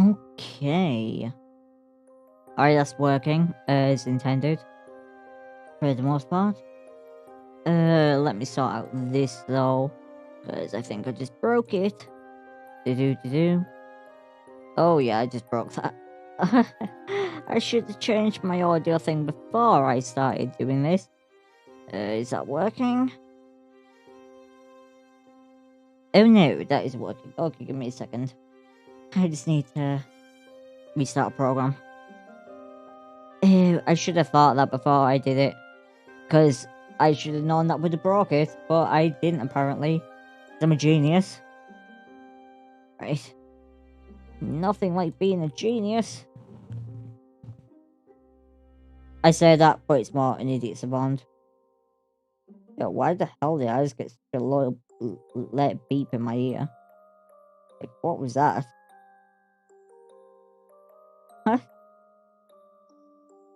Okay. Alright, that's working as intended. For the most part. Let me sort out this though. Because I think I just broke it. Do. Oh yeah, I just broke that. I should have changed my audio thing before I started doing this. Is that working? Oh no, that is working. Okay, give me a second. I just need to restart a program. I should have thought that before I did it. Because I should have known that would have broke it, but I didn't apparently. I'm a genius. Right. Nothing like being a genius. I say that, but it's more an idiot savant. Yo, why the hell did I just get such a loyal let beep in my ear? Like, what was that? Huh?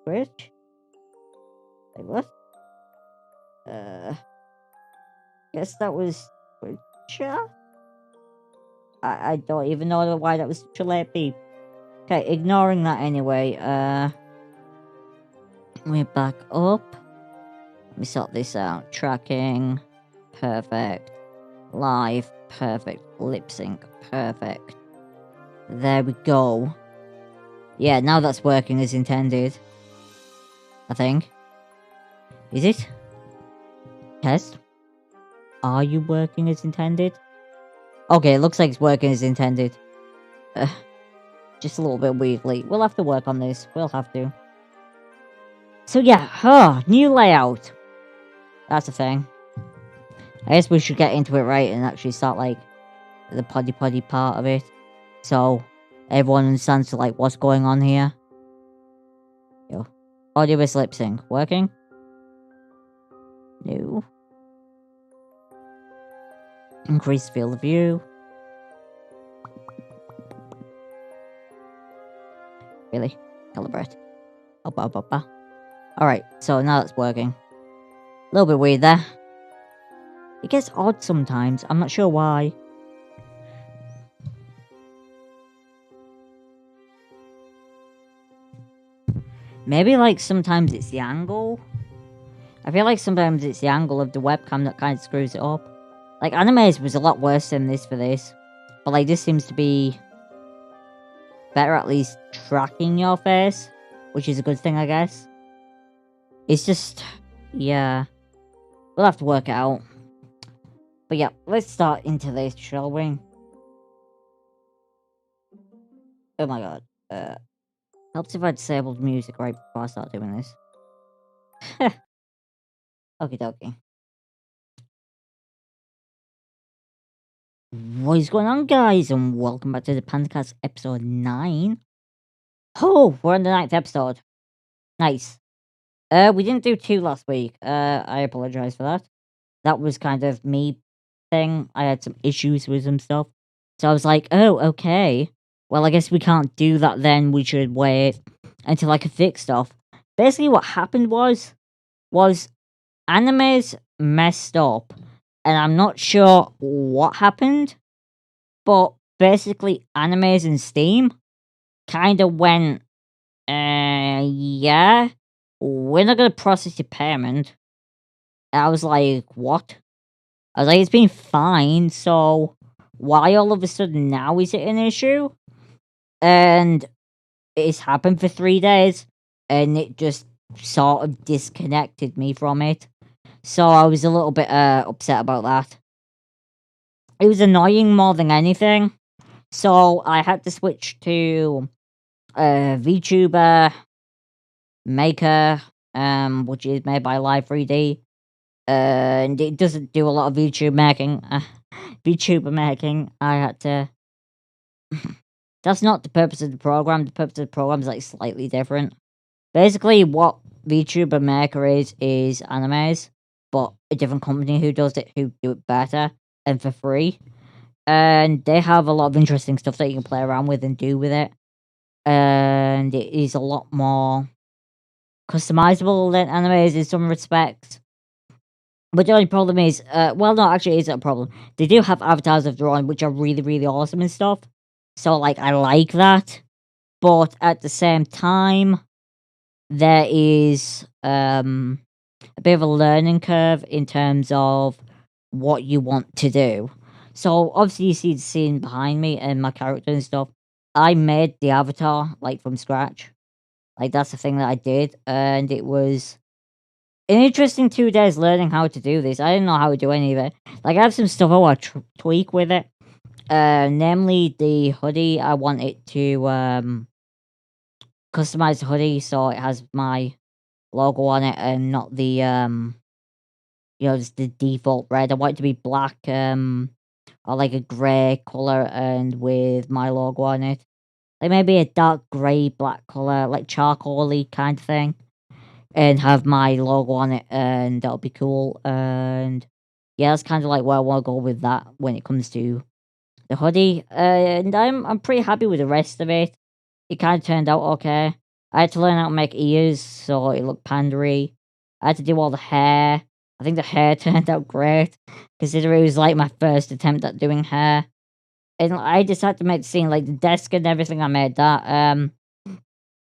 Which? Like, what? Guess that was Witcher? I don't even know why that was such a late beep. Okay, ignoring that anyway, we're back up. Let me sort this out. Tracking, perfect. Live, perfect. Lip sync, perfect. There we go. Yeah, now that's working as intended. I think. Is it? Test? Are you working as intended? Okay, it looks like it's working as intended. Just a little bit weirdly. We'll have to work on this. We'll have to. So yeah, new layout. That's a thing. I guess we should get into it right and actually start, like, the poddy part of it. So, everyone understands, like, what's going on here. Yo. Audio with lip sync. Working? No. Increase field of view. Really? Calibrate. Alright, so now it's working. A little bit weird there. It gets odd sometimes. I'm not sure why. Maybe, like, sometimes it's the angle. I feel like sometimes it's the angle of the webcam that kind of screws it up. Like, Animes was a lot worse than this for this. But, like, this seems to be better at least tracking your face. Which is a good thing, I guess. It's just... yeah. We'll have to work it out. But yeah, let's start into this, shall we? Oh my god. Helps if I disabled music right before I start doing this. Okie dokie. What is going on, guys? And welcome back to the Pandacast episode 9. Oh, we're on the 9th episode. Nice. We didn't do 2 last week. I apologize for that. That was kind of me thing. I had some issues with some stuff. So I was like, oh, okay. Well, I guess we can't do that then. We should wait until I can fix stuff. Basically, what happened was Animes messed up. And I'm not sure what happened. But basically, Animes and Steam kind of went, yeah, we're not going to process your payment. And I was like, what? I was like, it's been fine, so why all of a sudden now is it an issue? And it's happened for 3 days, and it just sort of disconnected me from it. So I was a little bit upset about that. It was annoying more than anything. So I had to switch to VTuber Maker, which is made by Live 3D. And it doesn't do a lot of VTuber making. I had to... That's not the purpose of the program. The purpose of the program is, like, slightly different. Basically, what VTuber Maker is Animes, but a different company who does it, who do it better, and for free. And they have a lot of interesting stuff that you can play around with and do with it. And it is a lot more customizable than Animes in some respects. But the only problem is, well, no, actually, it isn't a problem. They do have avatars of their own, which are really, really awesome and stuff. So like I like that, but at the same time, there is a bit of a learning curve in terms of what you want to do. So obviously you see the scene behind me and my character and stuff. I made the avatar like from scratch. Like that's the thing that I did, and it was an interesting 2 days learning how to do this. I didn't know how to do any of it. Like I have some stuff I want to tweak with it. Namely the hoodie. I want it to customize the hoodie so it has my logo on it and not the just the default red. I want it to be black, or like a grey colour and with my logo on it. Like maybe a dark grey black colour, like charcoaly kind of thing. And have my logo on it and that'll be cool. And yeah, that's kind of like where I want to go with that when it comes to the hoodie. And I'm pretty happy with the rest of it. It kind of turned out okay. I had to learn how to make ears so it looked pandery. I had to do all the hair. I think the hair turned out great, considering it was like my first attempt at doing hair. And I just had to make the scene like the desk and everything. I made that.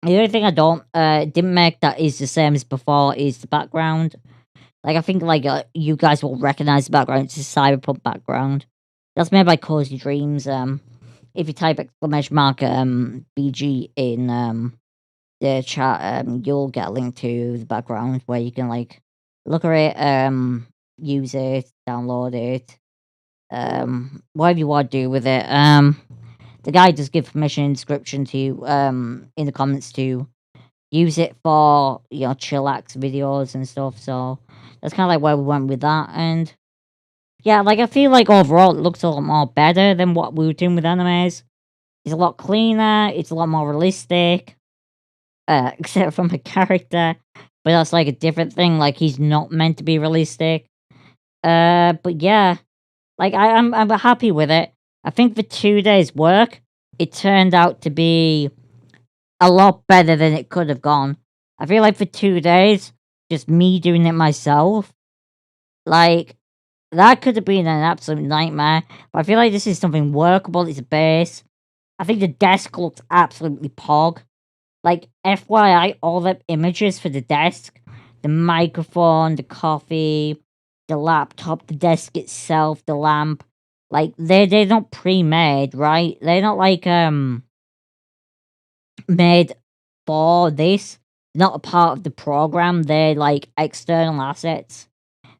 The only thing I don't didn't make that is the same as before is the background. Like I think like you guys will recognize the background. It's a cyberpunk background. That's made by Cozy Dreams. If you type exclamation mark BG in the chat, you'll get a link to the background where you can like look at it, use it, download it, whatever you want to do with it. The guy does give permission in description to in the comments to use it for chillax videos and stuff. So that's kind of like where we went with that. And yeah, like I feel like overall it looks a lot more better than what we were doing with animes. It's a lot cleaner. It's a lot more realistic. Except for my character, but that's like a different thing. Like he's not meant to be realistic. But yeah, like I'm happy with it. I think for 2 days work, it turned out to be a lot better than it could have gone. I feel like for 2 days, just me doing it myself, like that could have been an absolute nightmare. But I feel like this is something workable. It's a base. I think the desk looks absolutely pog. Like, FYI, all the images for the desk, the microphone, the coffee, the laptop, the desk itself, the lamp, like they're not pre-made, right? They're not like made for this. Not a part of the program. They're like external assets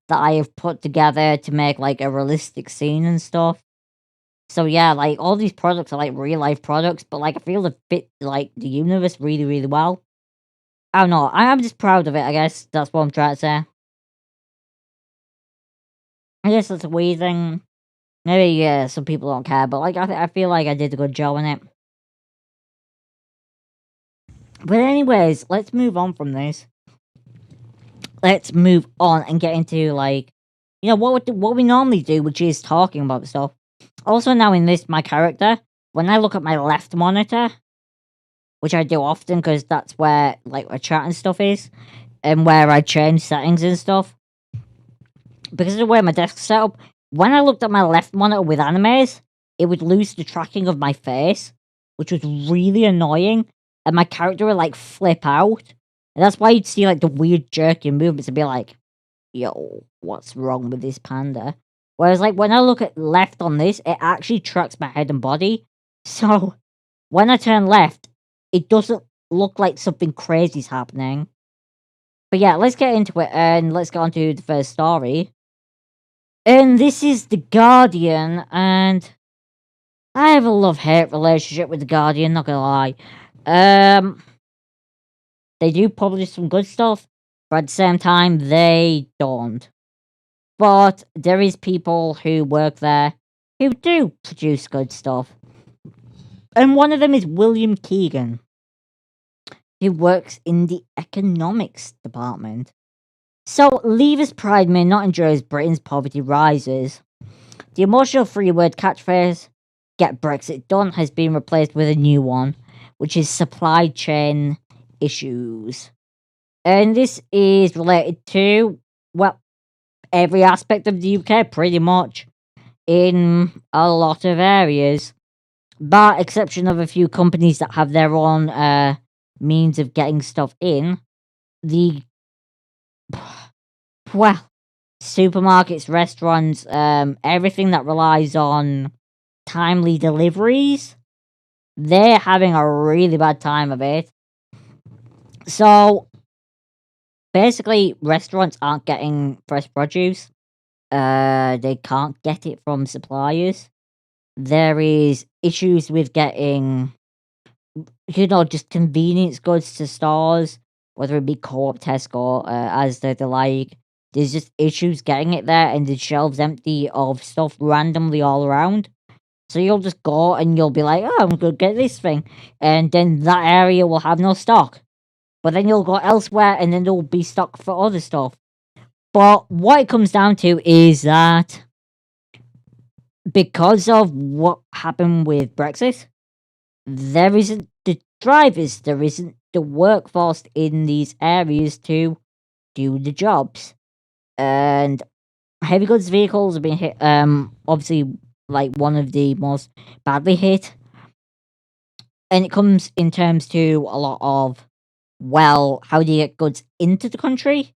that I have put together to make like a realistic scene and stuff. So yeah, like all these products are like real life products, but like I feel they fit like the universe really, really well. I don't know. I'm just proud of it. I guess that's what I'm trying to say. I guess that's a weird thing. Maybe yeah, some people don't care, but like I feel like I did a good job on it. But anyways, let's move on from this. Let's move on and get into like what we normally do, which is talking about stuff. Also, now in this, my character, when I look at my left monitor, which I do often because that's where like my chat and stuff is, and where I change settings and stuff. Because of the way my desk's set up, when I looked at my left monitor with animes, it would lose the tracking of my face, which was really annoying, and my character would like flip out. And that's why you'd see like the weird jerky movements and be like, yo, what's wrong with this panda? Whereas like when I look at left on this, it actually tracks my head and body. So when I turn left, it doesn't look like something crazy's happening. But yeah, let's get into it and let's get on to the first story. And this is The Guardian, and I have a love-hate relationship with The Guardian, not gonna lie. They do publish some good stuff, but at the same time, they don't. But there is people who work there who do produce good stuff. And one of them is William Keegan, who works in the economics department. So, Leavers Pride may not enjoy as Britain's poverty rises. The emotional three-word catchphrase, "Get Brexit done," has been replaced with a new one, which is supply chain issues. And this is related to, well, every aspect of the UK, pretty much, in a lot of areas. bar exception of a few companies that have their own means of getting stuff in, the well, supermarkets, restaurants, everything that relies on timely deliveries, they're having a really bad time of it. So basically, restaurants aren't getting fresh produce. They can't get it from suppliers. There is issues with getting, just convenience goods to stores, whether it be Co-op, Tesco, as the like. There's just issues getting it there, and the shelves empty of stuff randomly all around. So you'll just go and you'll be like, "Oh, I'm gonna get this thing," and then that area will have no stock. But then you'll go elsewhere, and then there'll be stock for other stuff. But what it comes down to is that because of what happened with Brexit, there isn't the drivers, there isn't the workforce in these areas to do the jobs. And heavy goods vehicles have been hit, obviously, like one of the most badly hit. And it comes in terms to a lot of, well, how do you get goods into the country?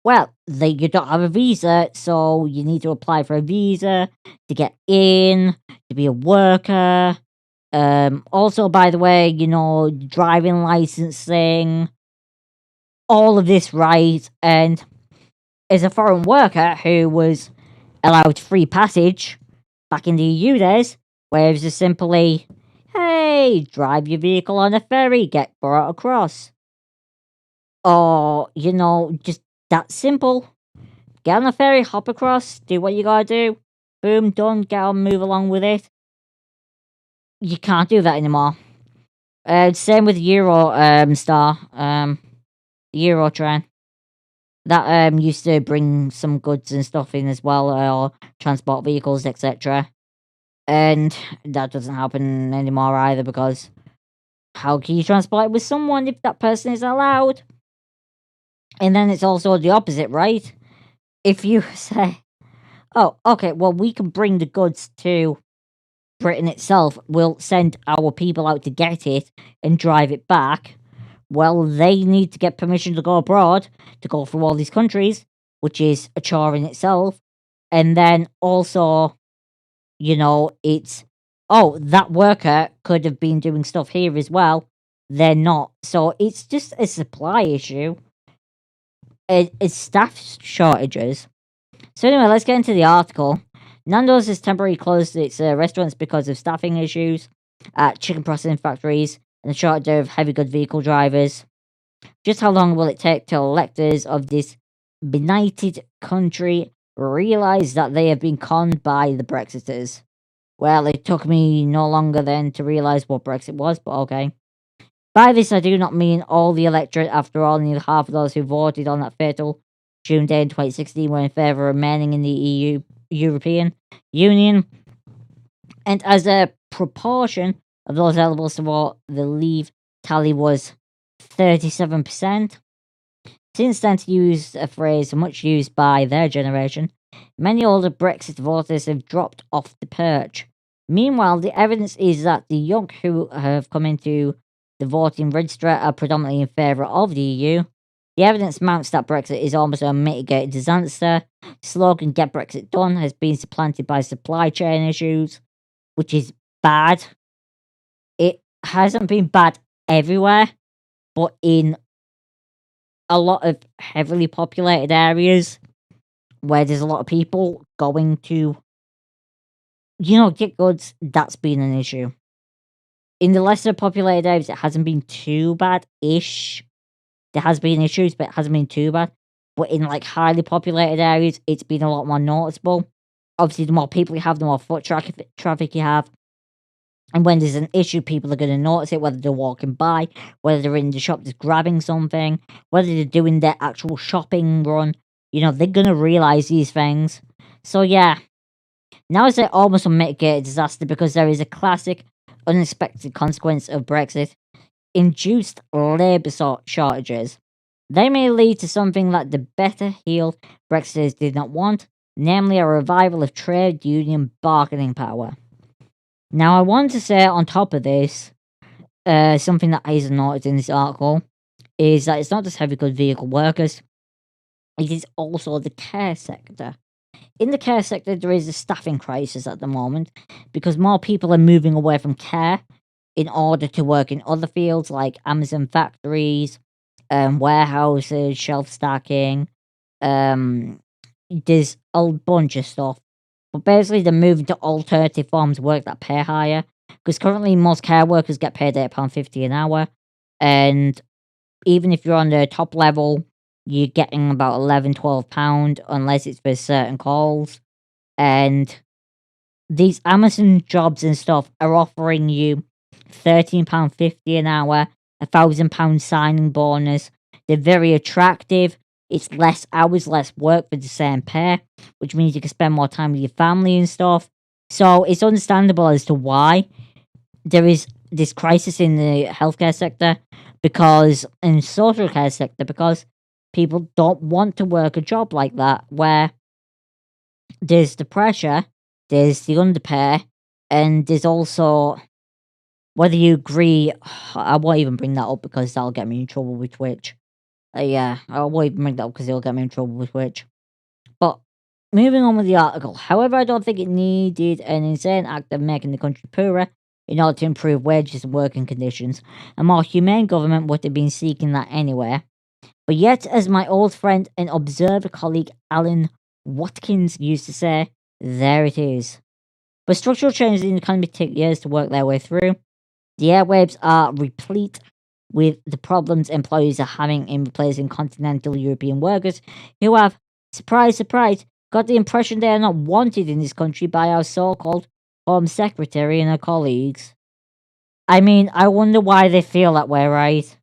Well, you don't have a visa, so you need to apply for a visa to get in, to be a worker. Also, by the way, driving licensing, all of this, right? And as a foreign worker who was allowed free passage back in the EU days, where it was just simply, hey, drive your vehicle on a ferry, get brought across. Or, just that simple. Get on a ferry, hop across, do what you gotta do. Boom, done, get on, move along with it. You can't do that anymore. Same with Euro Star, Euro train. That used to bring some goods and stuff in as well, or transport vehicles, etc. And that doesn't happen anymore either, because how can you transport it with someone if that person is allowed? And then it's also the opposite, right? If you say, oh, okay, well, we can bring the goods to Britain itself, we'll send our people out to get it and drive it back. Well, they need to get permission to go abroad, to go through all these countries, which is a chore in itself. And then also, it's, oh, that worker could have been doing stuff here as well. They're not. So it's just a supply issue. It's staff shortages. So anyway, let's get into the article. Nando's has temporarily closed its restaurants because of staffing issues at chicken processing factories and a shortage of heavy good vehicle drivers. Just how long will it take till electors of this benighted country realise that they have been conned by the Brexiters? Well, it took me no longer then to realise what Brexit was, but okay. By this, I do not mean all the electorate. After all, nearly half of those who voted on that fatal June day in 2016 were in favour of remaining in the European Union. And as a proportion of those eligible to vote, the Leave tally was 37%. Since then, to use a phrase much used by their generation, many older Brexit voters have dropped off the perch. Meanwhile, the evidence is that the young who have come into the voting register are predominantly in favour of the EU. The evidence mounts that Brexit is almost a mitigated disaster. The slogan "Get Brexit Done" has been supplanted by supply chain issues, which is bad. It hasn't been bad everywhere, but in a lot of heavily populated areas where there's a lot of people going to, get goods, that's been an issue. In the lesser populated areas, it hasn't been too bad-ish. There has been issues, but it hasn't been too bad. But in like highly populated areas, it's been a lot more noticeable. Obviously, the more people you have, the more foot traffic you have. And when there's an issue, people are going to notice it, whether they're walking by, whether they're in the shop just grabbing something, whether they're doing their actual shopping run. They're going to realise these things. So, yeah, now it's an almost unmitigated disaster because there is a classic, unexpected consequence of Brexit induced labour shortages. They may lead to something that the better heeled Brexiters did not want, namely a revival of trade union bargaining power. Now, I want to say on top of this, something that is noted in this article is that it's not just heavy goods vehicle workers, it is also the care sector. In the care sector, there is a staffing crisis at the moment because more people are moving away from care in order to work in other fields like Amazon factories, warehouses, shelf stacking. Um, there's a bunch of stuff. But basically, they're moving to alternative forms of work that pay higher. Because currently, most care workers get paid £8.50 an hour. And even if you're on the top level, you're getting about £11, £12, unless it's for certain calls. And these Amazon jobs and stuff are offering you £13.50 an hour, £1,000 signing bonus. They're very attractive. It's less hours, less work for the same pay, which means you can spend more time with your family and stuff. So it's understandable as to why there is this crisis in the healthcare sector because in social care sector because people don't want to work a job like that where there's the pressure, there's the underpay, and there's also whether you agree. I won't even bring that up because that'll get me in trouble with Twitch. Yeah, I won't even bring that up because it'll get me in trouble with Twitch. But moving on with the article. However, I don't think it needed an insane act of making the country poorer in order to improve wages and working conditions. A more humane government would have been seeking that anyway. But yet, as my old friend and observer colleague Alan Watkins used to say, there it is. But structural changes in the economy take years to work their way through. The airwaves are replete with the problems employees are having in replacing continental European workers who have, surprise, surprise, got the impression they are not wanted in this country by our so-called Home Secretary and her colleagues. I mean, I wonder why they feel that way, right?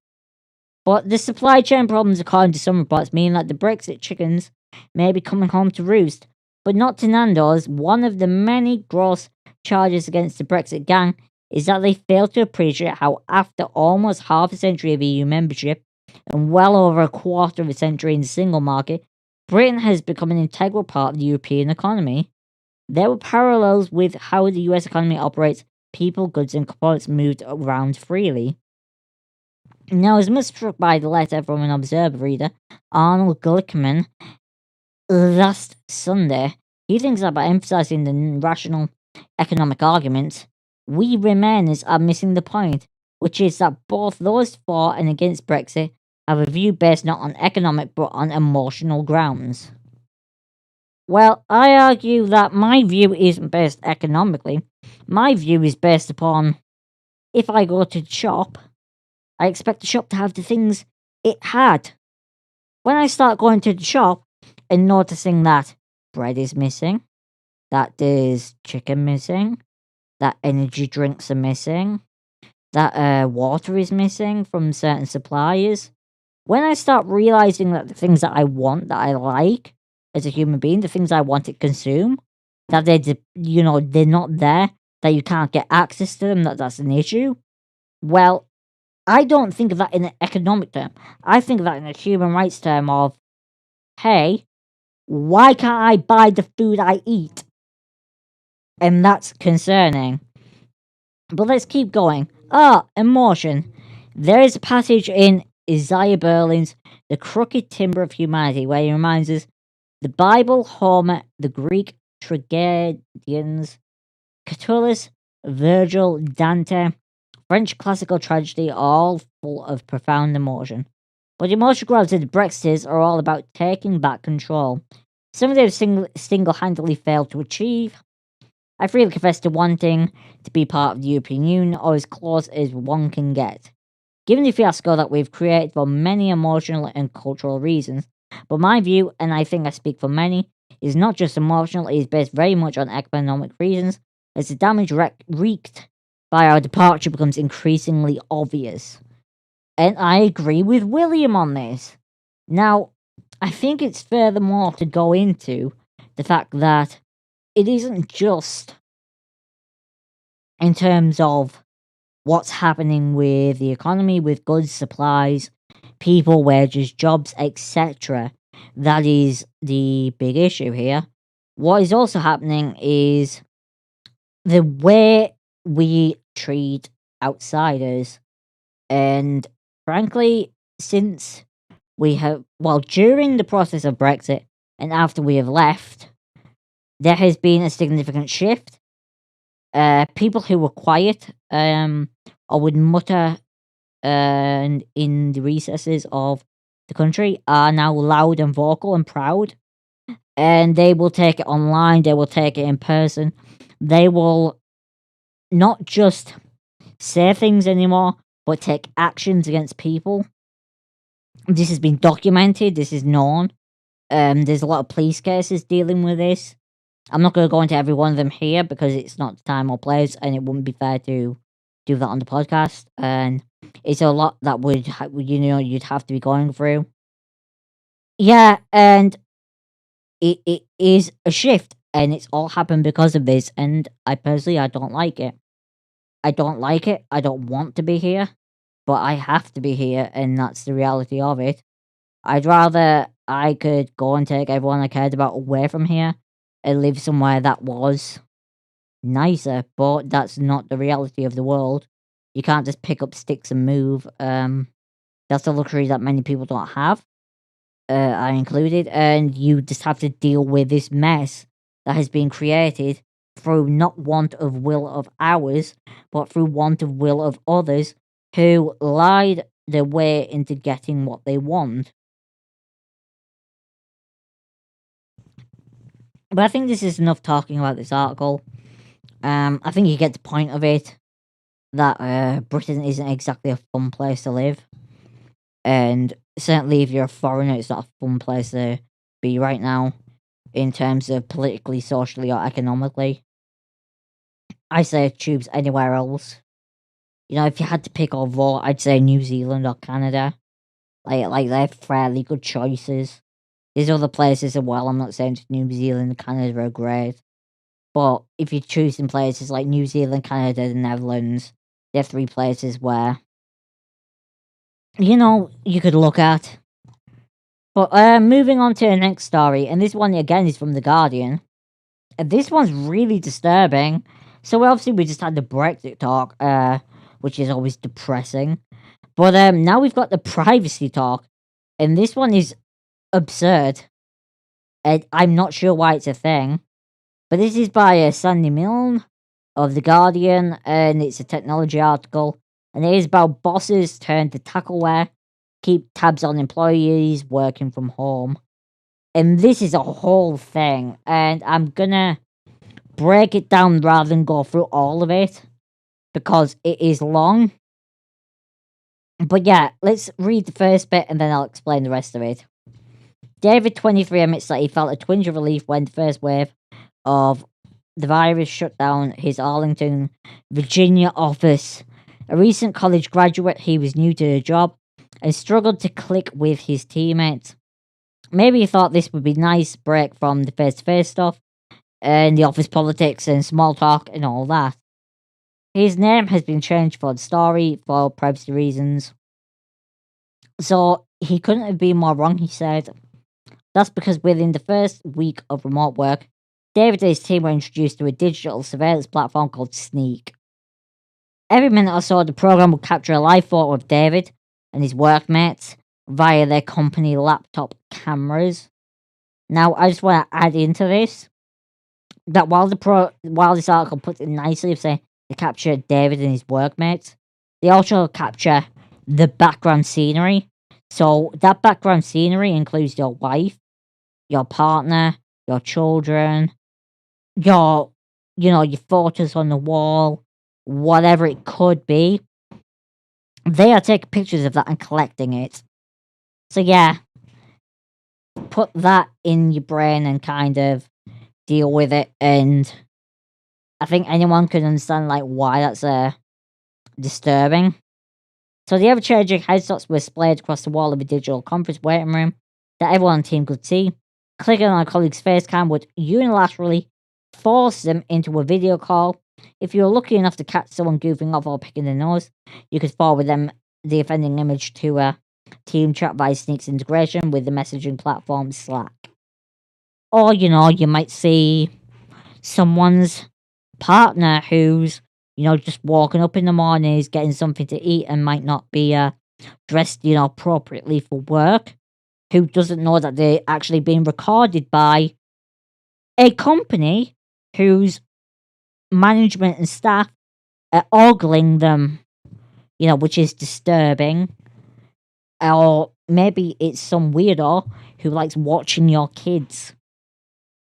But the supply chain problems, according to some reports, mean that the Brexit chickens may be coming home to roost, but not to Nando's. One of the many gross charges against the Brexit gang is that they fail to appreciate how, after almost half a century of EU membership and well over a quarter of a century in the single market, Britain has become an integral part of the European economy. There were parallels with how the US economy operates. People, goods, and components moved around freely. Now, as much struck by the letter from an Observer reader, Arnold Glickman, last Sunday, he thinks that by emphasizing the rational economic arguments, we Remainers are missing the point, which is that both those for and against Brexit have a view based not on economic but on emotional grounds. Well, I argue that my view isn't based economically. My view is based upon if I go to the shop, I expect the shop to have the things it had. When I start going to the shop and noticing that bread is missing, that there's chicken missing, that energy drinks are missing, that water is missing from certain suppliers, when I start realizing that the things that I want, that I like as a human being, the things I want to consume, that they're not there, that you can't get access to them, that's an issue. Well, I don't think of that in an economic term. I think of that in a human rights term of, hey, why can't I buy the food I eat? And that's concerning. But let's keep going. Emotion. There is a passage in Isaiah Berlin's The Crooked Timber of Humanity where he reminds us the Bible, Homer, the Greek tragedians, Catullus, Virgil, Dante, French classical tragedy are all full of profound emotion. But the emotional grounds of the Brexiteers are all about taking back control. Some of them single-handedly failed to achieve. I freely confess to wanting to be part of the European Union or as close as one can get. Given the fiasco that we've created for many emotional and cultural reasons, but my view, and I think I speak for many, is not just emotional, it is based very much on economic reasons, as the damage wreaked by our departure becomes increasingly obvious. And I agree with William on this. Now, I think it's furthermore to go into the fact that it isn't just in terms of what's happening with the economy, with goods, supplies, people, wages, jobs, etc. That is the big issue here. What is also happening is the way we treat outsiders. And frankly, since we have, well, during the process of Brexit and after we have left, there has been a significant shift. People who were quiet, or would mutter in the recesses of the country are now loud and vocal and proud. And they will take it online, they will take it in person. They will not just say things anymore, but take actions against people. This has been documented, this is known. There's a lot of police cases dealing with this. I'm not going to go into every one of them here because it's not the time or place, and it wouldn't be fair to do that on the podcast. And it's a lot that you'd have to be going through. Yeah, and it is a shift, and it's all happened because of this. And I personally, I don't like it. I don't like it. I don't want to be here, but I have to be here, and that's the reality of it. I'd rather I could go and take everyone I cared about away from here and live somewhere that was nicer, but that's not the reality of the world. You can't just pick up sticks and move. That's a luxury that many people don't have, I included, and you just have to deal with this mess that has been created through not want of will of ours, but through want of will of others who lied their way into getting what they want. But I think this is enough talking about this article. I think you get the point of it, that Britain isn't exactly a fun place to live. And certainly if you're a foreigner, it's not a fun place to be right now, in terms of politically, socially, or economically. I say choose anywhere else. You know, if you had to pick or vote, I'd say New Zealand or Canada. Like they're fairly good choices. There's other places as well. I'm not saying just New Zealand and Canada are great. But if you're choosing places like New Zealand, Canada, the Netherlands, they're three places where, you could look at. But moving on to the next story, and this one again is from The Guardian. And this one's really disturbing. So obviously we just had the Brexit talk, which is always depressing. But now we've got the privacy talk, and this one is absurd. And I'm not sure why it's a thing. But this is by Sandy Milne of The Guardian, and it's a technology article. And it is about bosses turn to tackleware, keep tabs on employees working from home. And this is a whole thing, and I'm gonna break it down rather than go through all of it, because it is long. But yeah, let's read the first bit and then I'll explain the rest of it. David, 23, admits that he felt a twinge of relief when the first wave of the virus shut down his Arlington, Virginia office. A recent college graduate, he was new to the job and struggled to click with his teammates. Maybe he thought this would be a nice break from the face-to-face stuff and the office politics and small talk and all that. His name has been changed for the story for privacy reasons. So he couldn't have been more wrong, he said. That's because within the first week of remote work, David and his team were introduced to a digital surveillance platform called Sneak. Every minute or so, the program would capture a live photo of David and his workmates via their company laptop cameras. Now, I just want to add into this that while this article puts it nicely of saying they capture David and his workmates, they also capture the background scenery. So that background scenery includes your wife, your partner, your children, your photos on the wall, whatever it could be. They are taking pictures of that and collecting it. So yeah, put that in your brain and kind of deal with it, and I think anyone can understand why that's disturbing. So the ever-changing headshots were displayed across the wall of a digital conference waiting room that everyone on the team could see. Clicking on a colleague's face cam would unilaterally force them into a video call. If you were lucky enough to catch someone goofing off or picking their nose, you could forward them the offending image to a team chat via Sneak's integration with the messaging platform Slack. Or, you might see someone's partner who's just walking up in the mornings, getting something to eat, and might not be dressed, appropriately for work, who doesn't know that they're actually being recorded by a company whose management and staff are ogling them, which is disturbing. Or maybe it's some weirdo who likes watching your kids.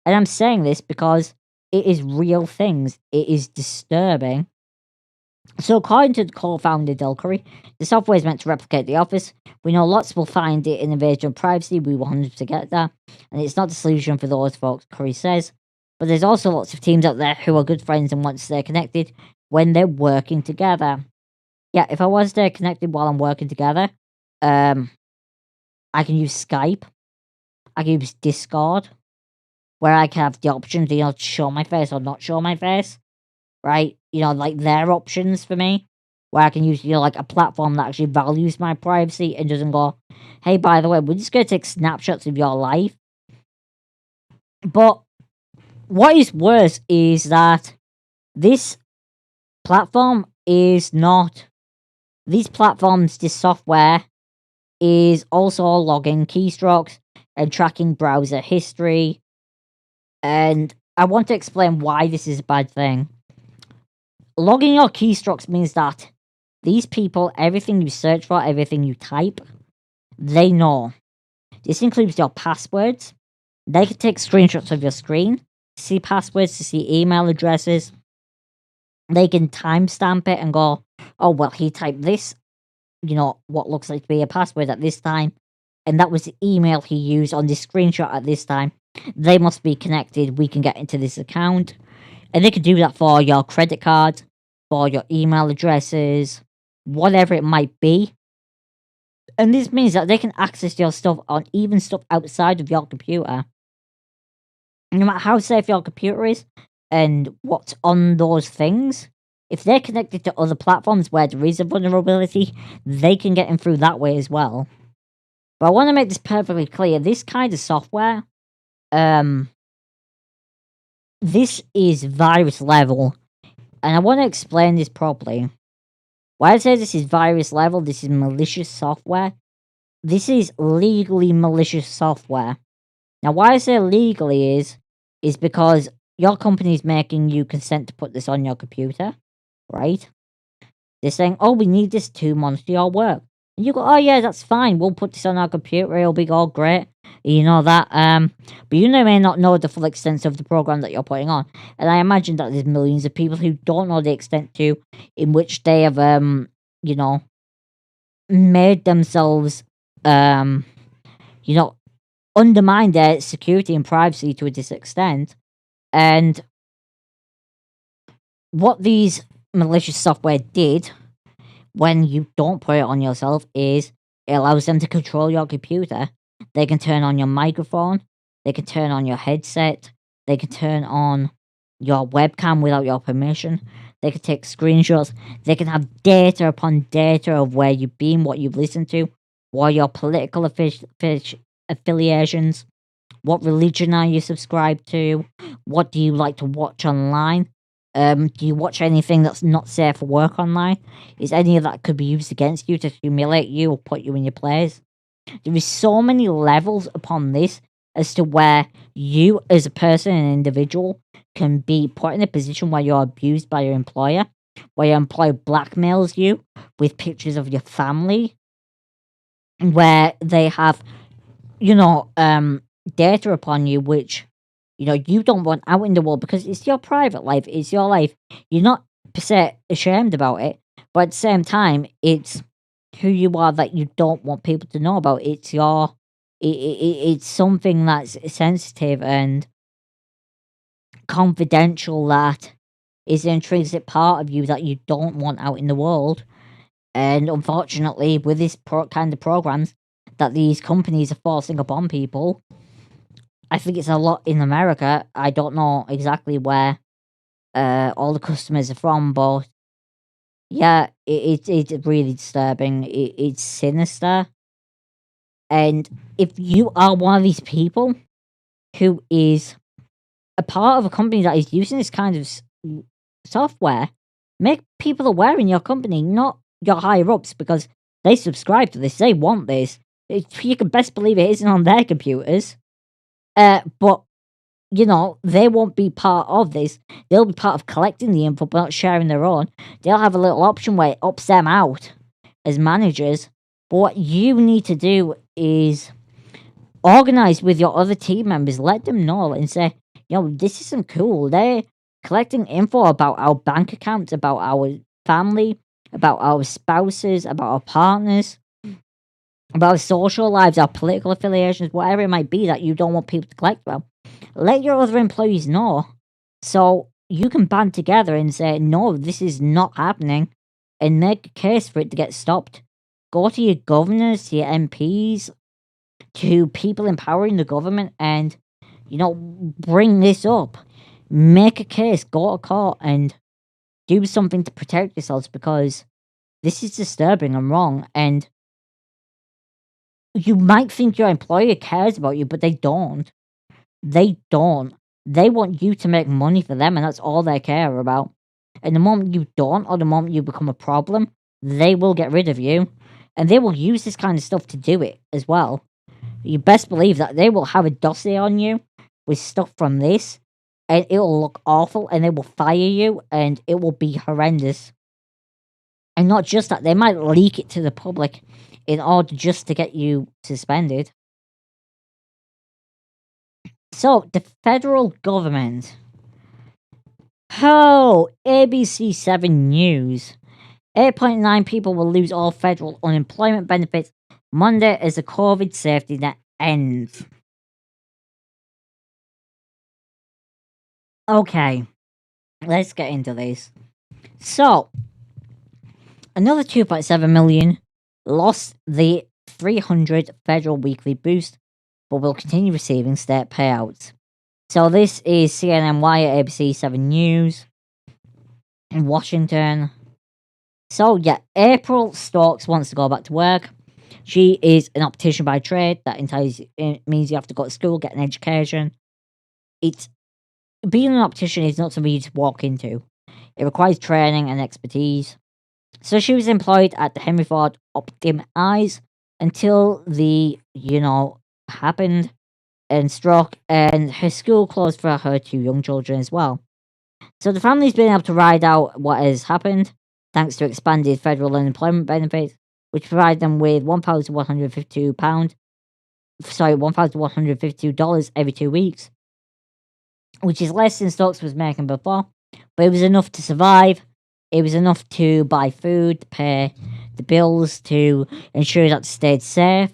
And I'm saying this because it is real things. It is disturbing. So, according to the co-founder Del Curry, the software is meant to replicate The Office. We know lots will find it an invasion of privacy. We 100% get that. And it's not the solution for those folks, Curry says. But there's also lots of teams out there who are good friends and want to stay connected when they're working together. Yeah, if I want to stay connected while I'm working together, I can use Skype. I can use Discord, where I can have the option to, to show my face or not show my face. Right? Like their options for me, where I can use, like a platform that actually values my privacy and doesn't go, hey, by the way, we're just going to take snapshots of your life. But what is worse is that this platform is not, these platforms, this software is also logging keystrokes and tracking browser history. And I want to explain why this is a bad thing. Logging your keystrokes means that these people, everything you search for, everything you type, they know. This includes your passwords. They can take screenshots of your screen to see passwords, to see email addresses. They can timestamp it and go, oh, well, he typed this, what looks like to be a password at this time. And that was the email he used on this screenshot at this time. They must be connected. We can get into this account. And they can do that for your credit card, for your email addresses, whatever it might be. And this means that they can access your stuff on even stuff outside of your computer. No matter how safe your computer is and what's on those things, if they're connected to other platforms where there is a vulnerability, they can get in through that way as well. But I want to make this perfectly clear. This kind of software, this is virus level. And I want to explain this properly. When I say this is virus level, this is malicious software. This is legally malicious software. Now, why I say legally is because your company is making you consent to put this on your computer, right? They're saying, oh, we need this to monitor your work. And you go, oh, yeah, that's fine. We'll put this on our computer. It'll be all great. You know that. But you may not know the full extent of the program that you're putting on. And I imagine that there's millions of people who don't know the extent to in which they have, made themselves, undermine their security and privacy to this extent. And what these malicious software did when you don't put it on yourself is it allows them to control your computer. They can turn on your microphone, they can turn on your headset, they can turn on your webcam without your permission, they can take screenshots, they can have data upon data of where you've been, what you've listened to, what your political affiliations, what religion are you subscribed to, what do you like to watch online. Do you watch anything that's not safe for work online? Is any of that could be used against you to humiliate you or put you in your place? There is so many levels upon this as to where you as a person and individual can be put in a position where you're abused by your employer, where your employer blackmails you with pictures of your family, where they have, data upon you which you don't want out in the world because it's your private life, it's your life. You're not per se ashamed about it, but at the same time, it's who you are that you don't want people to know about. It's it's something that's sensitive and confidential that is an intrinsic part of you that you don't want out in the world. And unfortunately, with this kind of programs that these companies are forcing upon people, I think it's a lot in America. I don't know exactly where all the customers are from, but yeah, it's really disturbing. It's sinister. And if you are one of these people who is a part of a company that is using this kind of software, Make people aware in your company, not your higher ups, because they subscribe to this. They want this. You can best believe it isn't on their computers. But they won't be part of this. They'll be part of collecting the info, but not sharing their own. They'll have a little option where it opts them out as managers. But what you need to do is organize with your other team members. Let them know and say, this isn't cool. They're collecting info about our bank accounts, about our family, about our spouses, about our partners, about our social lives, our political affiliations, whatever it might be that you don't want people to collect about. Let your other employees know so you can band together and say, no, this is not happening, and make a case for it to get stopped. Go to your governors, to your MPs, to people empowering the government, and, bring this up. Make a case, go to court, and do something to protect yourselves, because this is disturbing and wrong, and you might think your employer cares about you, but they don't. They don't. They want you to make money for them, and that's all they care about. And the moment you don't, or the moment you become a problem, they will get rid of you. And they will use this kind of stuff to do it as well. You best believe that they will have a dossier on you with stuff from this, and it will look awful, and they will fire you, and it will be horrendous. And not just that, they might leak it to the public in order just to get you suspended. So, the federal government. Oh, ABC 7 News. 8.9 people will lose all federal unemployment benefits Monday as the COVID safety net ends. Okay, let's get into this. So, another 2.7 million lost the 300 federal weekly boost, but will continue receiving state payouts. So this is CNN Wire, ABC 7 News in Washington. So yeah, April Stokes wants to go back to work. She is an optician by trade. That means you have to go to school, get an education. Being an optician is not something you just walk into. It requires training and expertise. So she was employed at the Henry Ford Optim Eyes until the, happened and struck, and her school closed for her two young children as well. So the family's been able to ride out what has happened thanks to expanded federal unemployment benefits, which provide them with $1,152 every 2 weeks, which is less than Stokes was making before, but it was enough to survive. It was enough to buy food, to pay the bills, to ensure that they stayed safe.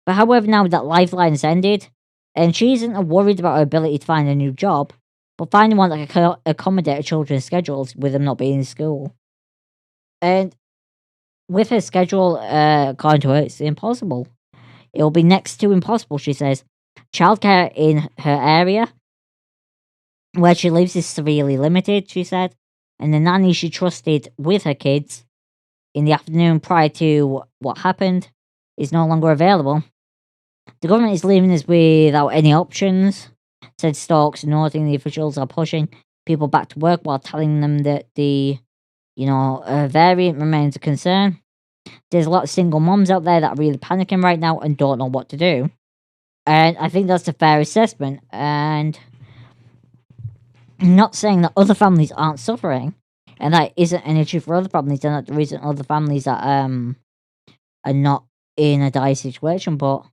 But however, now that Lifeline has ended, and she isn't worried about her ability to find a new job, but finding one that can accommodate her children's schedules with them not being in school. And with her schedule, according to her, it's impossible. It will be next to impossible, she says. Childcare in her area, where she lives, is severely limited, she said. And the nanny she trusted with her kids in the afternoon prior to what happened is no longer available. The government is leaving us without any options, said Stokes, noting the officials are pushing people back to work while telling them that the, variant remains a concern. There's a lot of single moms out there that are really panicking right now and don't know what to do. And I think that's a fair assessment. And I'm not saying that other families aren't suffering, and that isn't an issue for other families, and that there isn't other families that are not in a dire situation, but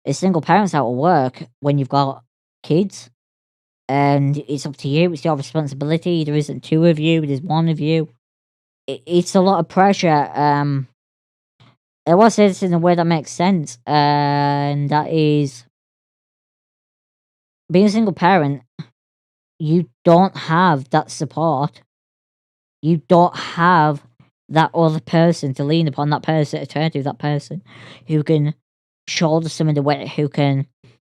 as single parents out of work when you've got kids, and it's up to you, it's your responsibility. There isn't two of you, there's one of you. It's a lot of pressure. I want to say this in a way that makes sense, and that is being a single parent. You don't have that support. You don't have that other person to lean upon, that person to turn to, that person who can shoulder some of the weight, who can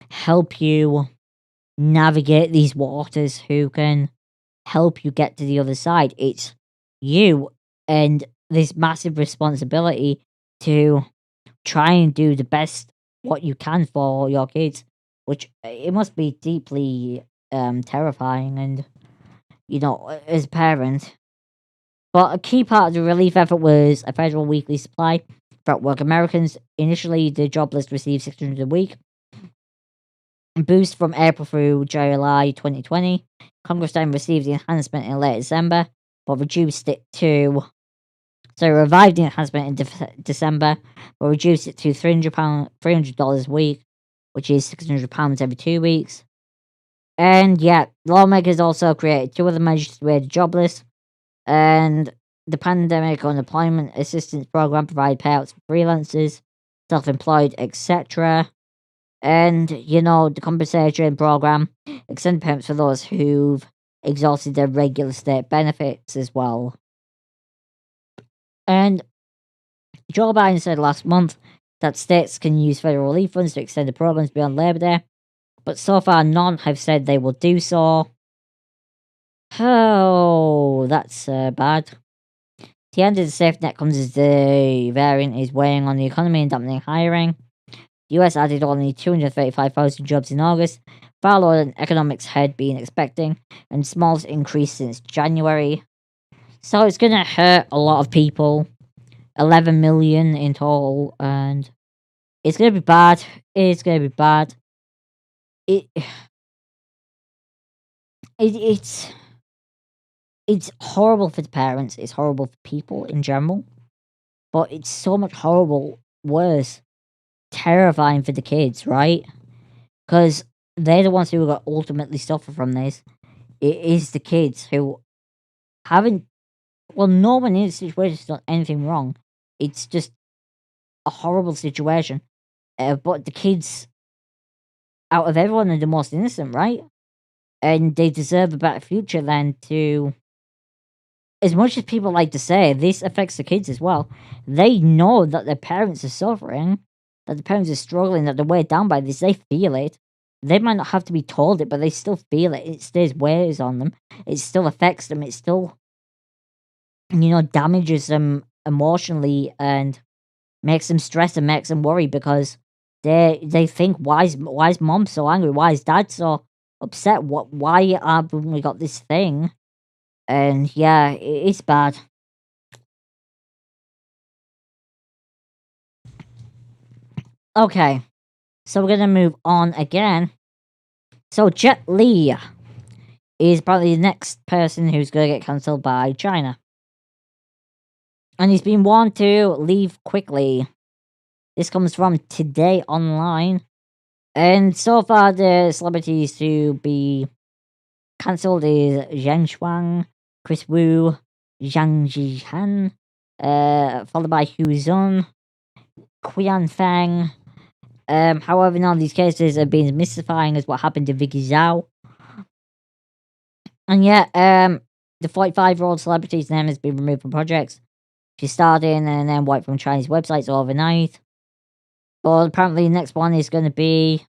help you navigate these waters, who can help you get to the other side. It's you and this massive responsibility to try and do the best what you can for your kids, which it must be deeply terrifying. And as a parent, But a key part of the relief effort was a federal weekly supply for at-work Americans. Initially, the job list received 600 a week. A boost from April through July 2020. Congress then received the enhancement in late December, but reduced it to... So revived the enhancement in December, but reduced it to $300 a week, which is £600 every 2 weeks. And yeah, lawmakers also created two other measures to aid the jobless, and the Pandemic Unemployment Assistance Program provided payouts for freelancers, self-employed, etc. And, the compensation program extended payments for those who've exhausted their regular state benefits as well. And Joe Biden said last month that states can use federal relief funds to extend the programs beyond Labor Day, but so far none have said they will do so. Oh, that's bad. The end of the safety net comes as the variant is weighing on the economy and dampening hiring. The US added only 235,000 jobs in August, far lower than economics had been expecting, and smallest increase since January. So it's going to hurt a lot of people. 11 million in total, and it's going to be bad. It's going to be bad. It's horrible for the parents. It's horrible for people in general, but it's so much worse, terrifying for the kids, right? Because they're the ones who are ultimately suffer from this. It is the kids who haven't. Well, no one in this situation has done anything wrong. It's just a horrible situation. But the kids, out of everyone, are the most innocent, right? And they deserve a better future than to... As much as people like to say, this affects the kids as well. They know that their parents are suffering, that the parents are struggling, that they're weighed down by this. They feel it. They might not have to be told it, but they still feel it. It stays weighs on them. It still affects them. It still, damages them emotionally and makes them stress and makes them worry because they think, why is mom so angry? Why is dad so upset? Why haven't we got this thing? And yeah, it's bad. Okay, so we're gonna move on again. So Jet Li is probably the next person who's gonna get cancelled by China. And he's been warned to leave quickly. This comes from Today Online. And so far, the celebrities to be cancelled is Zhang Shuang, Chris Wu, Zhang Jihan, followed by Hu Zun, Qian Fang. However, none of these cases have been mystifying as what happened to Vicky Zhao. And yeah, the 45-year-old celebrity's name has been removed from projects. She starred in and then wiped from Chinese websites overnight. But apparently the next one is going to be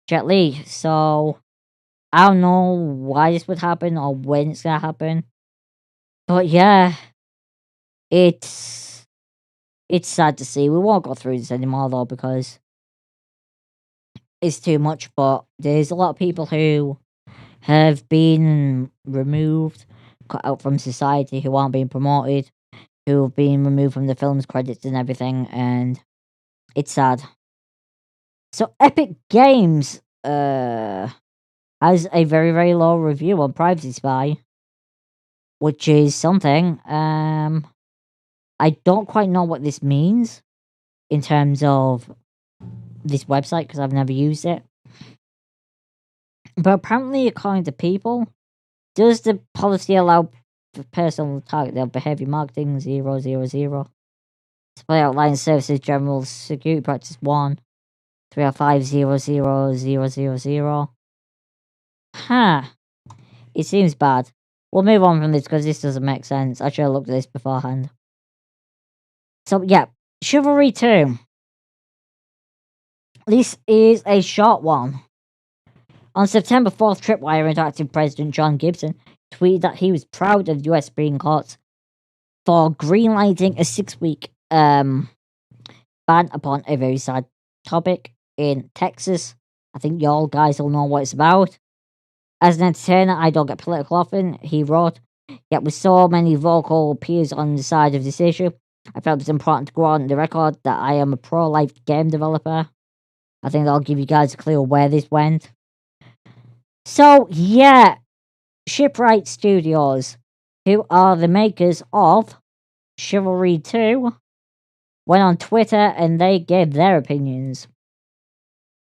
Jet Li. So I don't know why this would happen or when it's going to happen. But yeah, it's sad to see. We won't go through this anymore though because it's too much. But there's a lot of people who have been removed, cut out from society, who aren't being promoted, who have been removed from the film's credits and everything, and it's sad. So Epic Games has a very, very low review on Privacy Spy, which is something. I don't quite know what this means in terms of this website because I've never used it. But apparently, according to people, does the policy allow for personal target their behavior marketing 000? Display outline services general security practice 1 305 Huh. It seems bad. We'll move on from this because this doesn't make sense. I should have looked at this beforehand. So yeah, Chivalry 2. This is a short one. On September 4th, Tripwire Interactive President John Gibson tweeted that he was proud of the US Supreme Court for greenlighting a 6-week ban upon a very sad topic in Texas. I think y'all guys will know what it's about. As an entertainer, I don't get political often, he wrote, Yet with so many vocal peers on the side of this issue, I felt it's important to go on the record that I am a pro-life game developer. I think that'll give you guys a clue where this went. So yeah, Shipwright Studios, who are the makers of Chivalry 2, went on Twitter and they gave their opinions.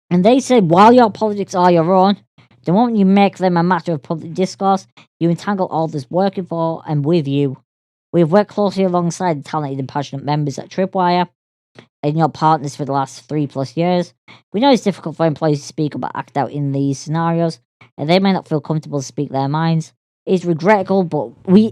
And they said, while your politics are your own, the moment you make them a matter of public discourse, you entangle all those working for and with you. We have worked closely alongside the talented and passionate members at Tripwire and your partners for the last 3+ years. We know it's difficult for employees to speak up or act out in these scenarios, and they may not feel comfortable to speak their minds. It's regrettable, but we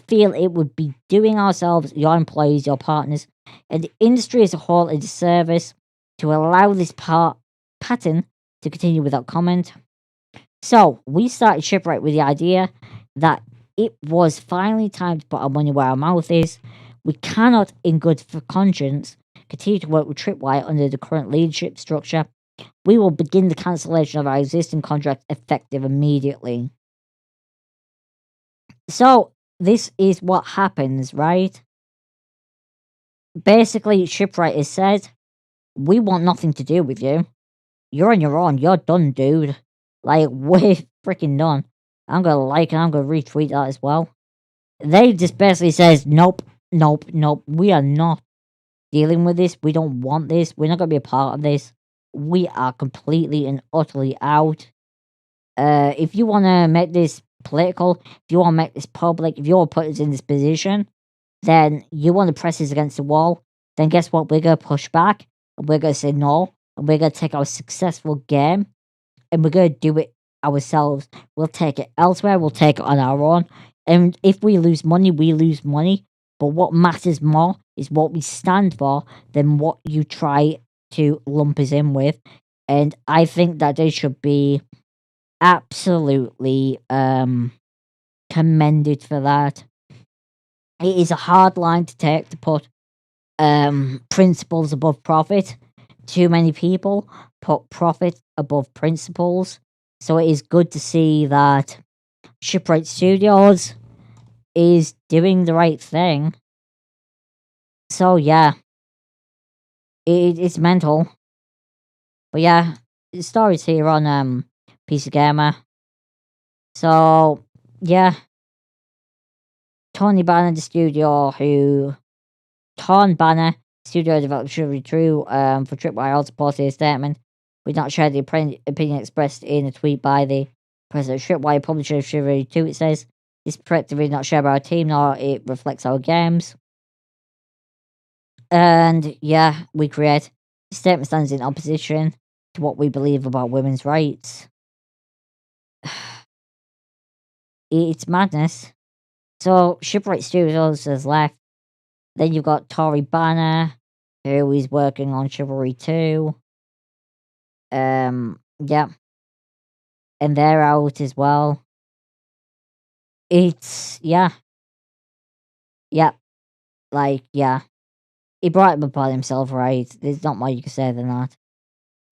feel it would be doing ourselves, your employees, your partners, and the industry as a whole a disservice to allow this pattern to continue without comment. So we started Shipwright with the idea that it was finally time to put our money where our mouth is. We cannot, in good conscience, continue to work with Tripwire under the current leadership structure. We will begin the cancellation of our existing contract effective immediately. So this is what happens, right? Basically, Shipwright has said, we want nothing to do with you. You're on your own. You're done, dude. Like, we're freaking done. I'm gonna like and I'm gonna retweet that as well. They just basically says, nope, nope, nope. We are not dealing with this. We don't want this. We're not gonna be a part of this. We are completely and utterly out. If you want to make this political, if you want to make this public, if you want to put us in this position, then you want to press us against the wall, then guess what? We're going to push back, and we're going to say no, and we're going to take our successful game, and we're going to do it ourselves. We'll take it elsewhere, we'll take it on our own, and if we lose money, we lose money, but what matters more is what we stand for than what you try to lump us in with, and I think that they should be absolutely commended for that. It is a hard line to take to put principles above profit. Too many people put profit above principles. So it is good to see that Shipwright Studios is doing the right thing. So yeah, it's mental. But yeah, the story's here on PC Gamer. So yeah, Tony Banner, the studio who Torn Banner studio developed Chivalry 2 for Tripwire also posted a statement. We not share the opinion expressed in a tweet by the president of Tripwire, publisher of Chivalry 2. It says, this perspective is not shared by our team, nor it reflects our games. And yeah, we create. The statement stands in opposition to what we believe about women's rights. It's madness. So, Shipwright Studios has left. Then you've got Tory Banner, who is working on Chivalry 2. Yeah. And they're out as well. It's, yeah. Yeah. Like, yeah. He brought it upon himself, right? There's not more you can say than that.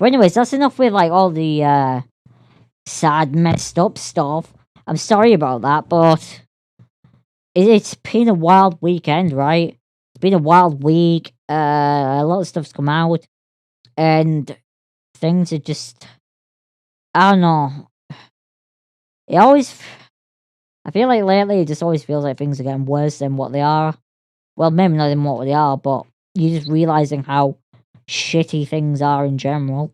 But anyways, that's enough with, like, all the, sad, messed up stuff. I'm sorry about that, but it's been a wild weekend, right? It's been a wild week. A lot of stuff's come out, and things are just, I don't know. It always, I feel like lately it just always feels like things are getting worse than what they are. Well, maybe not than what they are, but you're just realizing how shitty things are in general.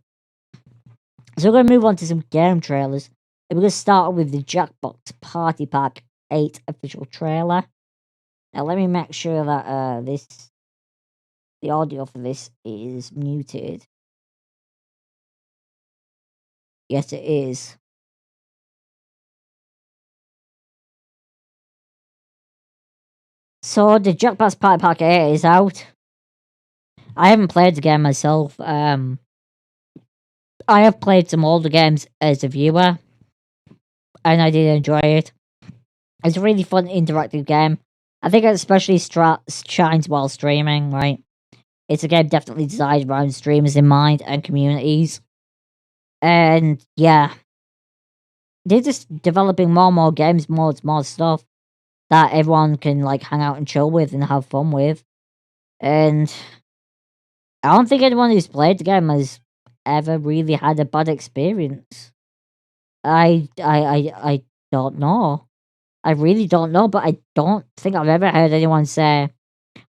So we're going to move on to some game trailers. And we're going to start with the Jackbox Party Pack 8 official trailer. Now let me make sure that the audio for this is muted. Yes, it is. So the Jackbox Party Pack 8 is out. I haven't played the game myself. I have played some older games as a viewer, and I did enjoy it. It's a really fun interactive game. I think it especially shines while streaming, right? It's a game definitely designed around streamers in mind and communities. And yeah, they're just developing more and more games, more stuff that everyone can like hang out and chill with and have fun with. And I don't think anyone who's played the game has ever really had a bad experience. I don't know. I really don't know, but I don't think I've ever heard anyone say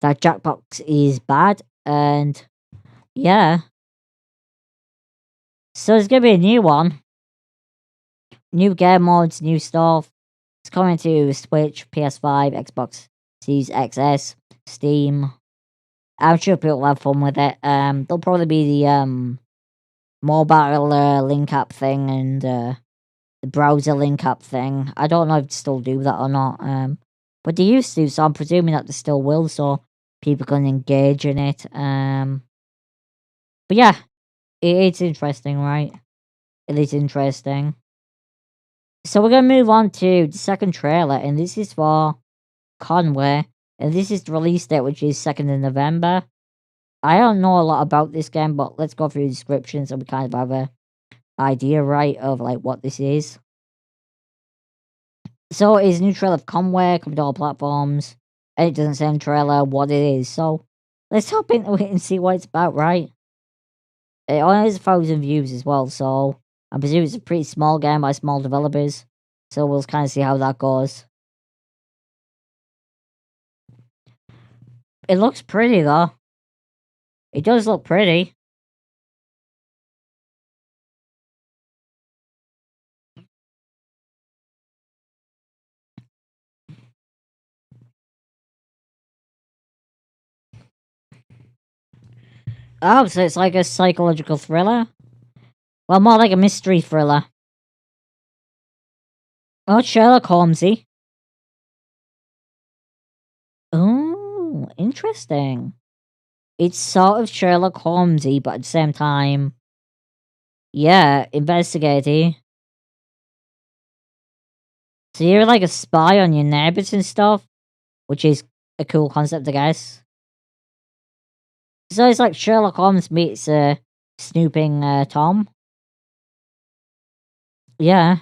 that Jackbox is bad. And yeah, so it's gonna be a new one, new game modes, new stuff. It's coming to Switch, PS5, Xbox Series XS, Steam. I'm sure people will have fun with it. There'll probably be the mobile link up thing and the browser link up thing. I don't know if they still do that or not. But they used to, so I'm presuming that they still will, so people can engage in it. But yeah, it's interesting, right? It is interesting. So we're gonna move on to the second trailer, and this is for Conway, and this is the release date, which is 2nd of November. I don't know a lot about this game, but let's go through the description so we kind of have a idea, right, of like what this is. So it's a new trailer of Conway coming to all platforms, and it doesn't say in the trailer what it is. So let's hop into it and see what it's about, right? It only has 1,000 views as well, so I presume it's a pretty small game by small developers. So we'll kind of see how that goes. It looks pretty though. It does look pretty. Oh, so it's like a psychological thriller? Well, more like a mystery thriller. Oh, it's Sherlock Holmesy. Oh, interesting. It's sort of Sherlock Holmesy, but at the same time, yeah, investigating. So you're like a spy on your neighbors and stuff, which is a cool concept, I guess. So it's like Sherlock Holmes meets snooping Tom. Yeah.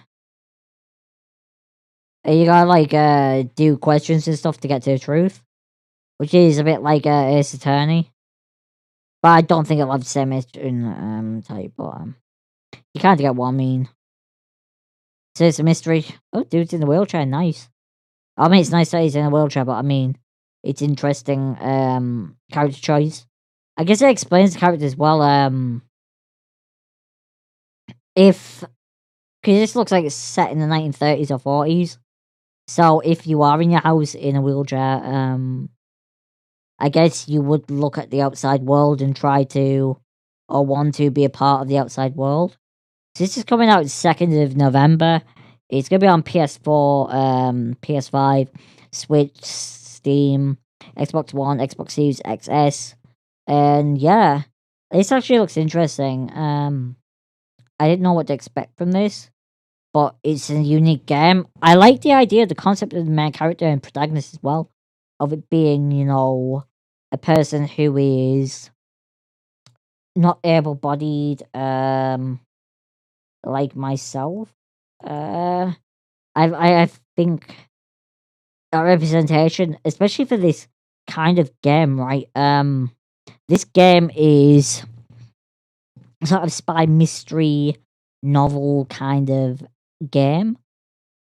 And you gotta like do questions and stuff to get to the truth, which is a bit like Ace Attorney. But I don't think it'll have the same type, but you kind of get what I mean. So it's a mystery. Oh, dude's in a wheelchair, nice. I mean, it's nice that he's in a wheelchair, but I mean, it's interesting character choice. I guess it explains the character as well. If because this looks like it's set in the 1930s or 40s, so if you are in your house in a wheelchair, I guess you would look at the outside world and try to or want to be a part of the outside world. So this is coming out 2nd of November. It's gonna be on PS4, PS5, Switch, Steam, Xbox One, Xbox Series XS, and yeah, this actually looks interesting. I didn't know what to expect from this, but it's a unique game. I like the idea, the concept of the main character and protagonist as well, of it being, a person who is not able-bodied, like myself. Uh, I think a representation, especially for this kind of game, right? This game is sort of spy mystery novel kind of game,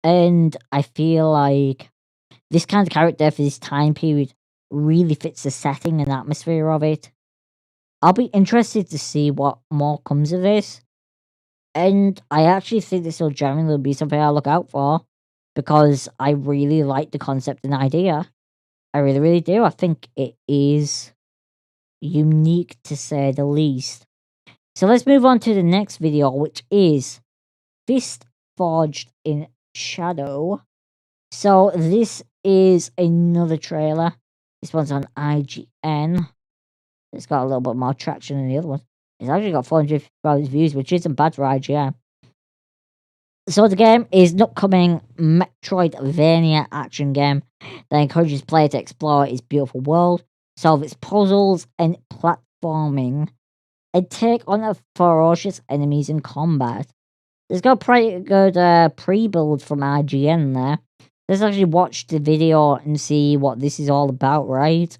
and I feel like this kind of character for this time period really fits the setting and atmosphere of it. I'll be interested to see what more comes of this. And I actually think this will generally be something I'll look out for because I really like the concept and idea. I really, really do. I think it is unique to say the least. So let's move on to the next video, which is Fist Forged in Shadow. So this is another trailer. This one's on IGN. It's got a little bit more traction than the other one. It's actually got 450,000 views, which isn't bad for IGN. So the game is an upcoming Metroidvania action game that encourages players to explore its beautiful world, solve its puzzles and platforming, and take on ferocious enemies in combat. It's got pretty good pre-build from IGN there. Let's actually watch the video and see what this is all about, right?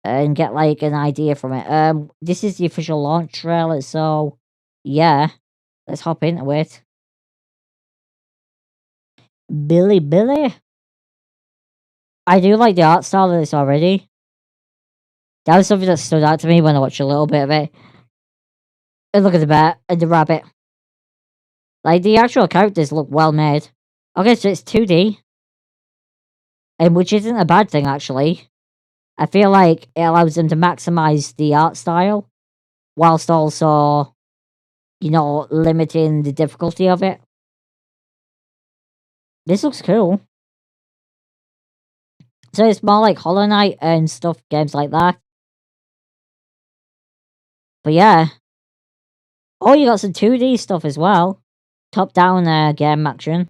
And get like an idea from it. This is the official launch trailer, so yeah, let's hop into it. Billy. I do like the art style of this already. That was something that stood out to me when I watched a little bit of it. And look at the bat and the rabbit. Like the actual characters look well made. Okay, so it's 2D, and which isn't a bad thing actually. I feel like it allows them to maximize the art style whilst also, limiting the difficulty of it. This looks cool. So it's more like Hollow Knight and stuff, games like that. But yeah. Oh, you got some 2D stuff as well. Top down game action.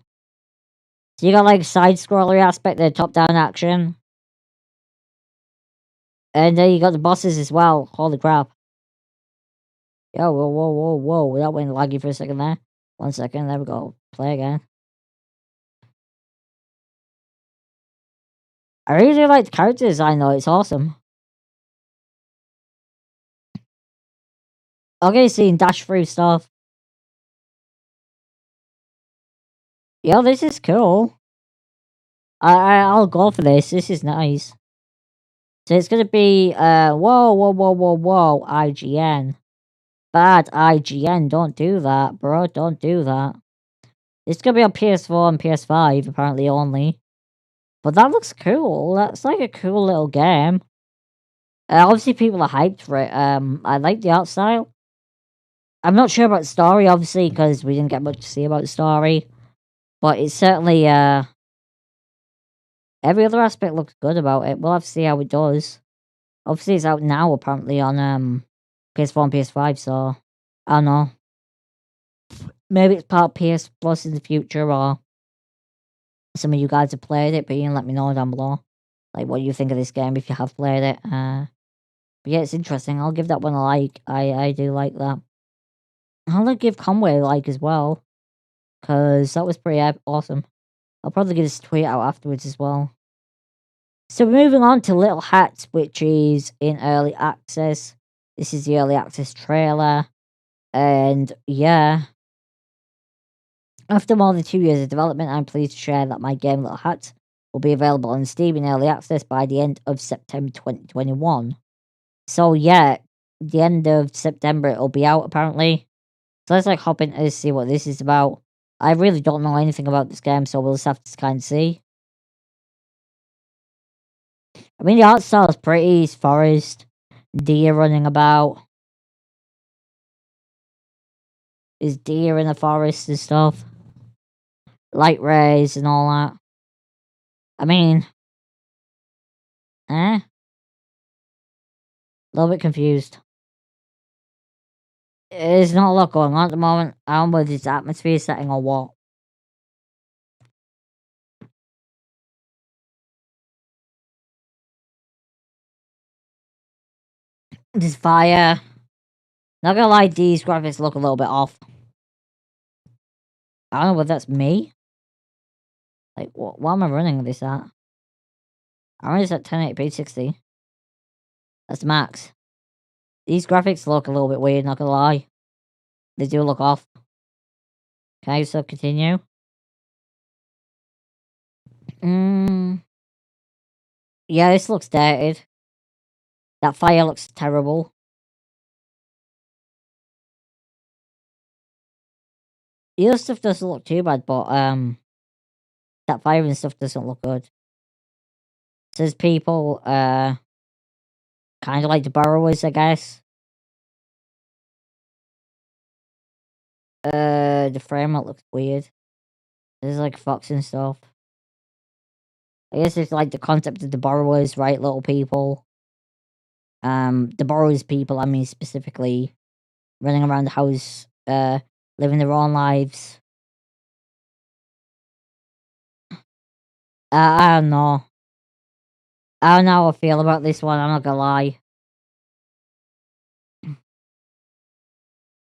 So you got like side scroller aspect there, top down action. And then you got the bosses as well. Holy crap. Yo, whoa. That went laggy for a second there. 1 second, there we go. Play again. I really like the character design though, it's awesome. Okay, seeing dash through stuff. Yo, this is cool. I'll go for this. This is nice. So it's gonna be whoa, IGN. Bad IGN, don't do that, bro. Don't do that. It's gonna be on PS4 and PS5, apparently only. But that looks cool. That's like a cool little game. Obviously people are hyped for it. I like the art style. I'm not sure about the story, obviously, because we didn't get much to see about the story. But it's certainly every other aspect looks good about it. We'll have to see how it does. Obviously it's out now apparently on PS4 and PS5, so I don't know. Maybe it's part of PS Plus in the future, or some of you guys have played it, but you can let me know down below. Like what you think of this game if you have played it. But yeah, it's interesting. I'll give that one a like. I do like that. I'll give Conway a like as well, because that was pretty awesome. I'll probably get his tweet out afterwards as well. So moving on to Little Hats, which is in early access. This is the early access trailer. And yeah. After more than 2 years of development, I'm pleased to share that my game Little Hats will be available on Steam in early access by the end of September 2021. So yeah, the end of September it'll be out apparently. So let's like hop into this, see what this is about. I really don't know anything about this game, so we'll just have to kind of see. I mean, the art style is pretty. It's forest, deer running about. There's deer in the forest and stuff. Light rays and all that. I mean, a little bit confused. There's not a lot going on at the moment. I don't know whether it's atmosphere setting or what. There's fire. Not gonna lie, these graphics look a little bit off. I don't know whether that's me. Like, what am I running this at? I'm running this at 1080p 60. That's the max. These graphics look a little bit weird, not gonna lie. They do look off. Can I still continue? Yeah, this looks dated. That fire looks terrible. The other stuff doesn't look too bad, but that fire and stuff doesn't look good. Says people kind of like the borrowers, I guess. The framework looks weird. There's like fox and stuff. I guess it's like the concept of the borrowers, right? Little people. The borrowers people, I mean specifically, running around the house, living their own lives. I don't know. I don't know how I feel about this one, I'm not gonna lie.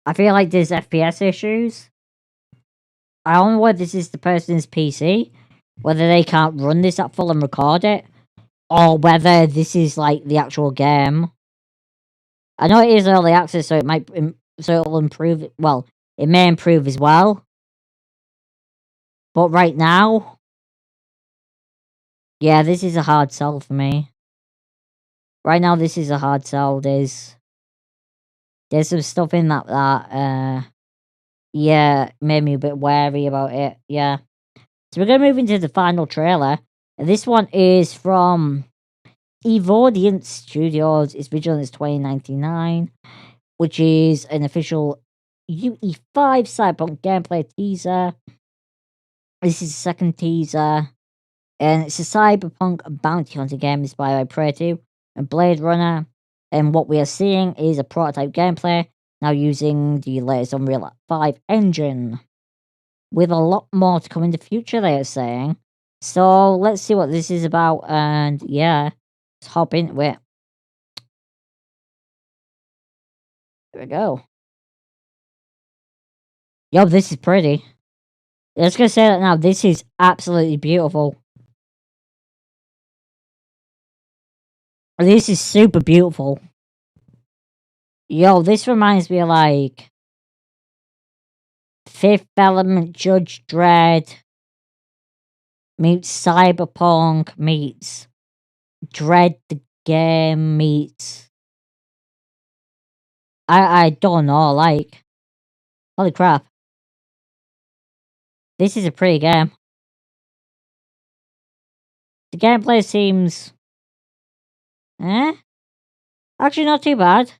I feel like there's FPS issues. I don't know whether this is the person's PC, whether they can't run this at full and record it, or whether this is like the actual game. I know it is early access, so it might so it'll improve. Well, it may improve as well. But right now, yeah, this is a hard sell for me. Right now, this is a hard sell. There's some stuff in that yeah, made me a bit wary about it. Yeah. So we're gonna move into the final trailer. And this one is from Evodiant Studios. Its original is 2099, which is an official UE5 Cyberpunk gameplay teaser. This is the second teaser, and it's a cyberpunk bounty hunter game inspired by Prey 2 and Blade Runner. And what we are seeing is a prototype gameplay now using the latest Unreal 5 engine, with a lot more to come in the future, they are saying. So let's see what this is about, and yeah, let's hop into it. Here we go. Yo, this is pretty. Let's go say that now. This is absolutely beautiful. This is super beautiful. Yo, this reminds me of like Fifth Element, Judge Dredd meets Cyberpunk meets Dread the game meets I don't know, like, holy crap. This is a pretty game. The gameplay seems actually not too bad.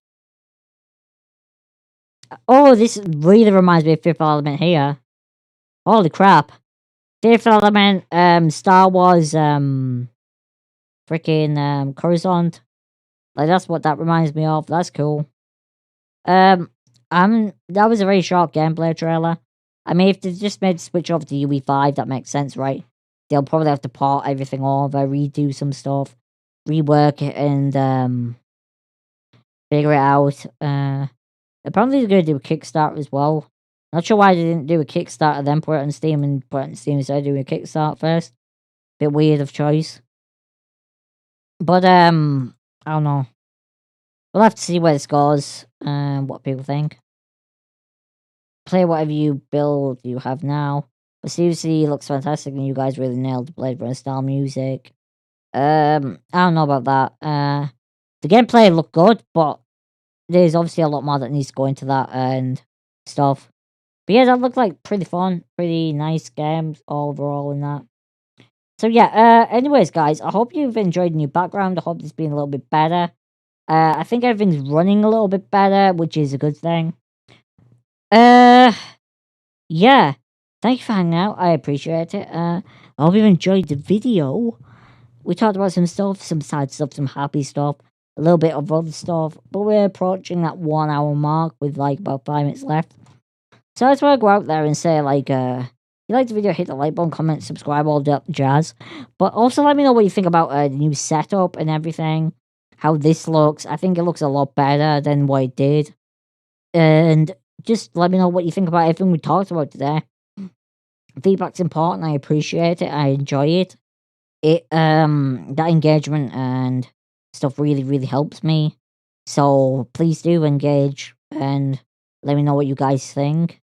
Oh, this really reminds me of Fifth Element here. Holy crap. Fifth Element, Star Wars, freaking, Coruscant. Like, that's what that reminds me of. That's cool. That was a very short gameplay trailer. I mean, if they just made the switch over to UE5, that makes sense, right? They'll probably have to port everything over, redo some stuff, rework it, and, figure it out. Apparently they're going to do a Kickstarter as well. Not sure why they didn't do a Kickstarter, then put it on Steam, and put it on Steam instead of doing a Kickstarter first. Bit weird of choice. But, I don't know. We'll have to see where this goes, and what people think. Play whatever you build you have now. But seriously, it looks fantastic, and you guys really nailed the Blade Runner style music. I don't know about that. The gameplay looked good, but there's obviously a lot more that needs to go into that and stuff. But yeah, that looked like pretty fun, pretty nice games overall in that. So yeah, anyways, guys, I hope you've enjoyed the new background. I hope it's been a little bit better. I think everything's running a little bit better, which is a good thing. Yeah. Thank you for hanging out. I appreciate it. I hope you enjoyed the video. We talked about some stuff, some sad stuff, some happy stuff, a little bit of other stuff, but we're approaching that 1 hour mark with like about 5 minutes left. So I just want to go out there and say, like, if you like the video, hit the like button, comment, subscribe, all that jazz. But also let me know what you think about the new setup and everything, how this looks. I think it looks a lot better than what it did. And just let me know what you think about everything we talked about today. Feedback's important. I appreciate it. I enjoy it. That engagement and stuff really, really helps me. So please do engage and let me know what you guys think.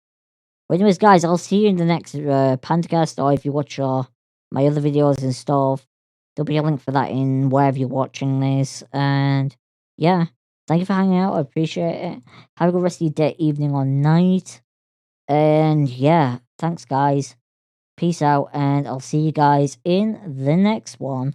But anyways, guys, I'll see you in the next Pandacast, or if you watch my other videos and stuff, there'll be a link for that in wherever you're watching this. And yeah, thank you for hanging out. I appreciate it. Have a good rest of your day, evening, or night. And yeah, thanks, guys. Peace out, and I'll see you guys in the next one.